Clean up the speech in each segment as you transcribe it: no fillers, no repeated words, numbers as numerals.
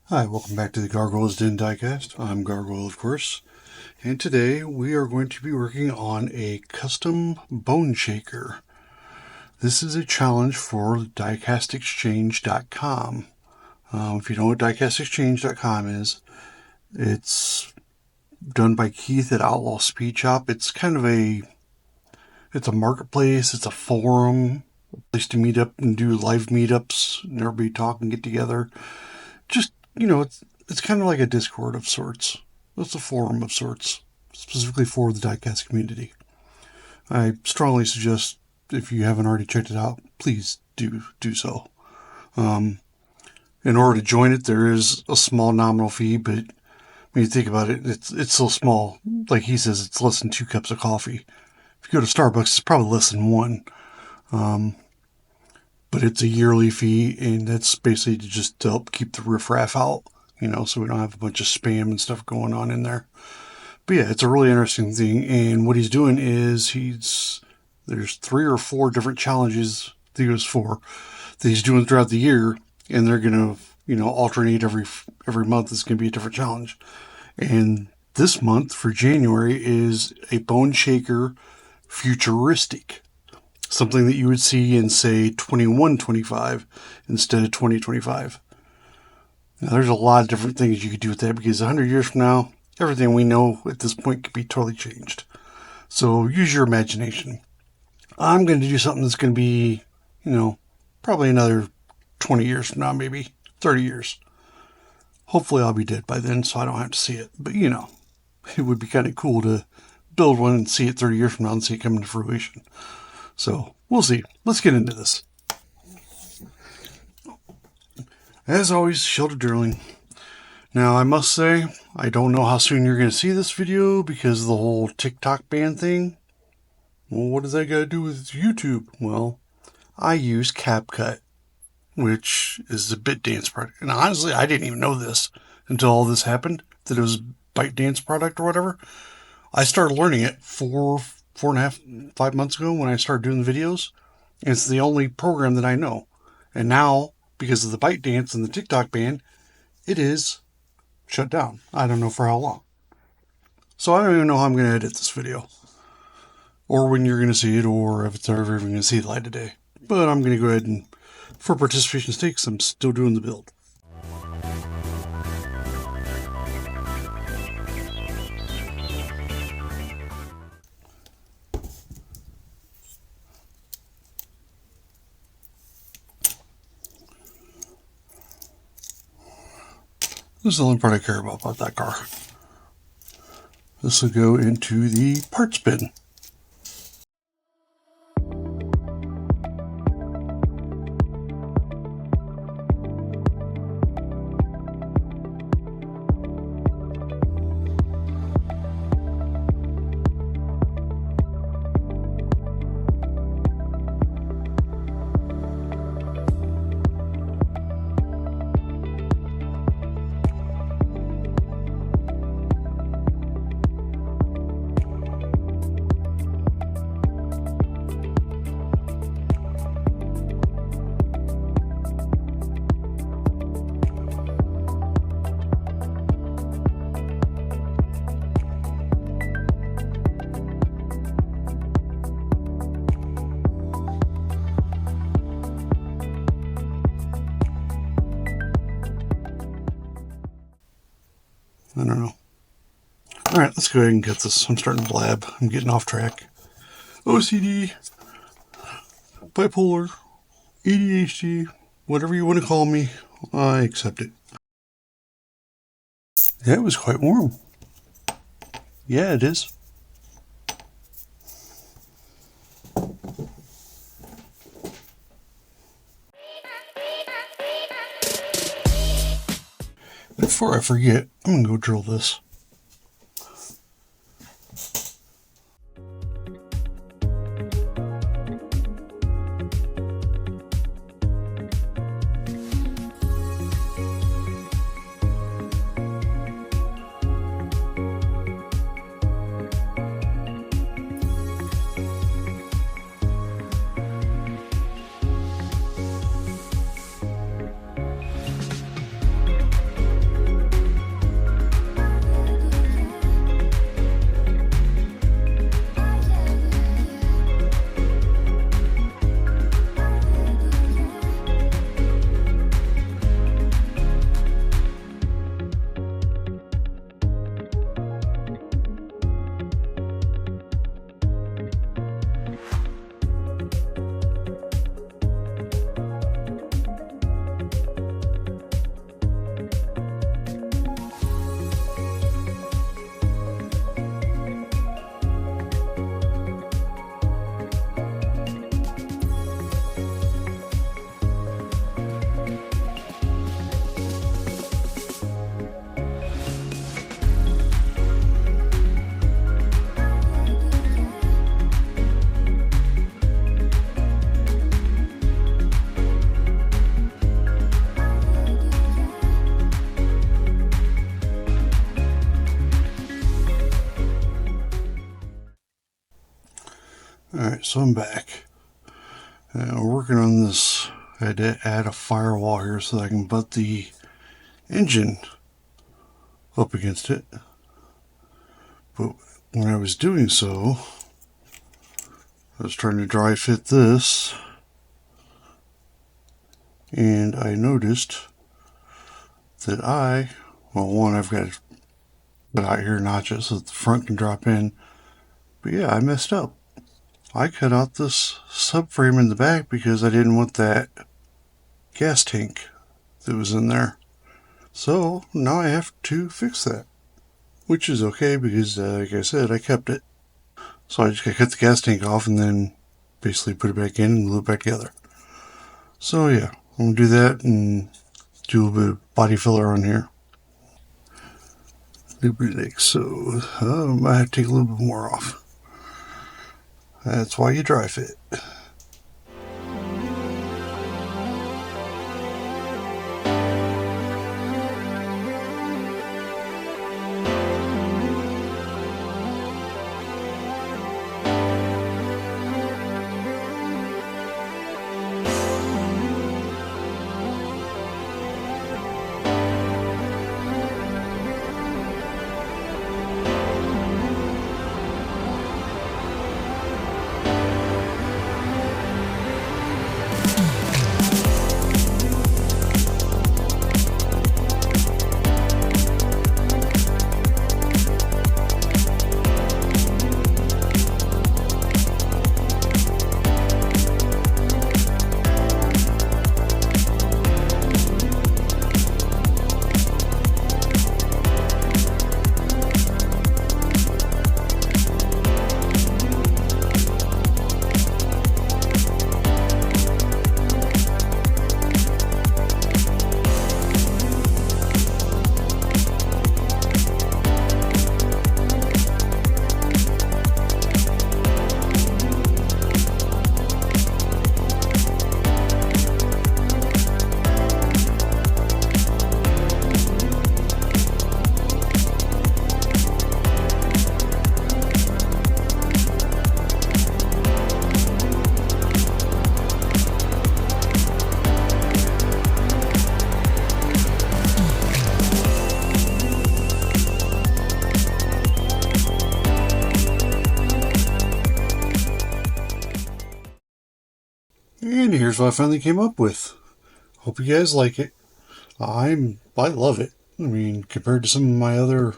Hi, welcome back to the Gargoyles Den Diecast. I'm Gargoyle, of course, and today we are going to be working on a custom bone shaker. This is a challenge for diecastexchange.com. If you know what diecastexchange.com is, it's done by Keith at Outlaw Speed Shop. It's kind of it's a marketplace, it's a forum, a place to meet up and do live meetups and everybody talk and get together. Just, it's kind of like a Discord of sorts. It's a forum of sorts, specifically for the diecast community. I strongly suggest, if you haven't already checked it out, please do so. In order to join it, there is a small nominal fee, but when you think about it, it's so small. Like he says, it's less than 2 cups of coffee. If you go to Starbucks, it's probably less than 1. But it's a yearly fee, and that's basically just to help keep the riffraff out, so we don't have a bunch of spam and stuff going on in there. But yeah, it's a really interesting thing, and what he's doing is there's 3 or 4 different challenges, I think it was 4, that he's doing throughout the year, and they're going to, alternate every month. It's going to be a different challenge. And this month, for January, is a bone shaker futuristic. Something that you would see in, say, 2125 instead of 2025. Now, there's a lot of different things you could do with that, because 100 years from now, everything we know at this point could be totally changed. So use your imagination. I'm going to do something that's going to be, probably another 20 years from now, maybe 30 years. Hopefully I'll be dead by then, so I don't have to see it. But, it would be kind of cool to build one and see it 30 years from now and see it come into fruition. So, we'll see. Let's get into this. As always, Shelter Drilling. Now, I must say, I don't know how soon you're going to see this video because of the whole TikTok ban thing. Well, what does that got to do with YouTube? Well, I use CapCut, which is a BitDance product. And honestly, I didn't even know this until all this happened, that it was a ByteDance product or whatever. I started learning it 4.5, 5 months ago when I started doing the videos. And it's the only program that I know. And now, because of the ByteDance and the TikTok ban, it is shut down. I don't know for how long. So I don't even know how I'm going to edit this video. Or when you're going to see it, or if it's ever even going to see the light of day. But I'm going to go ahead and, for participation stakes, I'm still doing the build. This is the only part I care about that car. This will go into the parts bin. I don't know. Alright, let's go ahead and get this. I'm starting to blab. I'm getting off track. OCD, bipolar, ADHD, whatever you want to call me, I accept it. Yeah, it was quite warm. Yeah, it is. Before I forget, I'm going to go drill this. Alright, so I'm back. We're working on this. I had to add a firewall here so that I can butt the engine up against it. But when I was doing so, I was trying to dry fit this, and I noticed that one, I've got to put out here notches so that the front can drop in. But yeah, I messed up. I cut out this subframe in the back because I didn't want that gas tank that was in there. So now I have to fix that, which is okay because, like I said, I kept it. So I just got to cut the gas tank off and then basically put it back in and glue it back together. So yeah, I'm going to do that and do a little bit of body filler on here. Lubric, so I might have to take a little bit more off. That's why you dry fit. And here's what I finally came up with. Hope you guys like it. I love it. I mean, compared to some of my other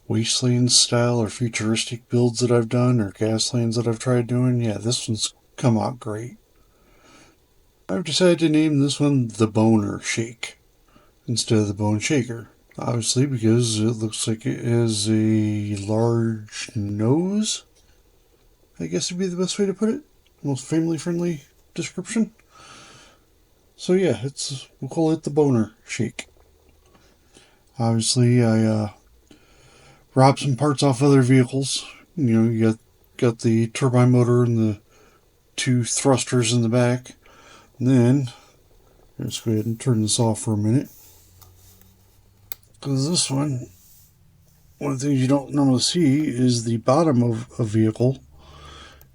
wasteland style or futuristic builds that I've done or gaslands that I've tried doing, yeah, this one's come out great. I've decided to name this one the Boner Shake instead of the Bone Shaker. Obviously, because it looks like it has a large nose, I guess would be the best way to put it. Most family-friendly description. So yeah, we'll call it the Boner Shake. Obviously, I robbed some parts off other vehicles. You know, you got the turbine motor and the two thrusters in the back. And then, let's go ahead and turn this off for a minute. Because this one of the things you don't normally see is the bottom of a vehicle.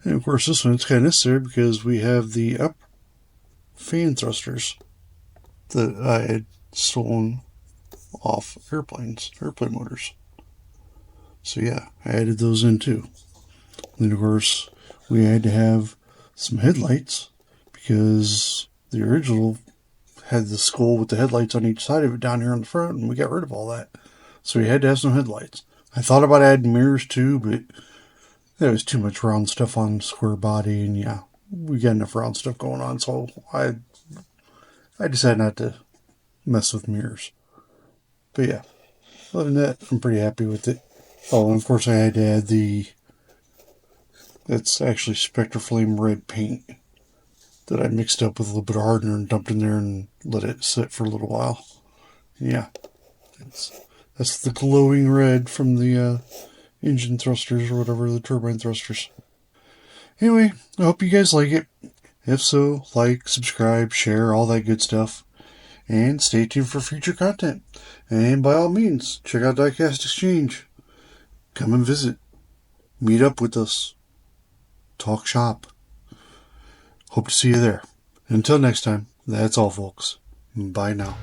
And of course, this one is kind of necessary because we have the up fan thrusters that I had stolen off airplane motors. So yeah, I added those in too. And then of course, we had to have some headlights because the original had the skull with the headlights on each side of it down here on the front, and we got rid of all that. So we had to have some headlights. I thought about adding mirrors too, but there was too much round stuff on square body, and yeah, we got enough round stuff going on, so I decided not to mess with mirrors. But yeah, other than that, I'm pretty happy with it. Oh, and of course I had to add that's actually Spectraflame red paint that I mixed up with a little bit of hardener and dumped in there and let it sit for a little while. Yeah, that's the glowing red from the engine thrusters or whatever, the turbine thrusters. Anyway, I hope you guys like it. If so, like, subscribe, share, all that good stuff. And stay tuned for future content. And by all means, check out Diecast Exchange. Come and visit. Meet up with us. talk shop. Hope to see you there. Until next time, that's all, folks. Bye now.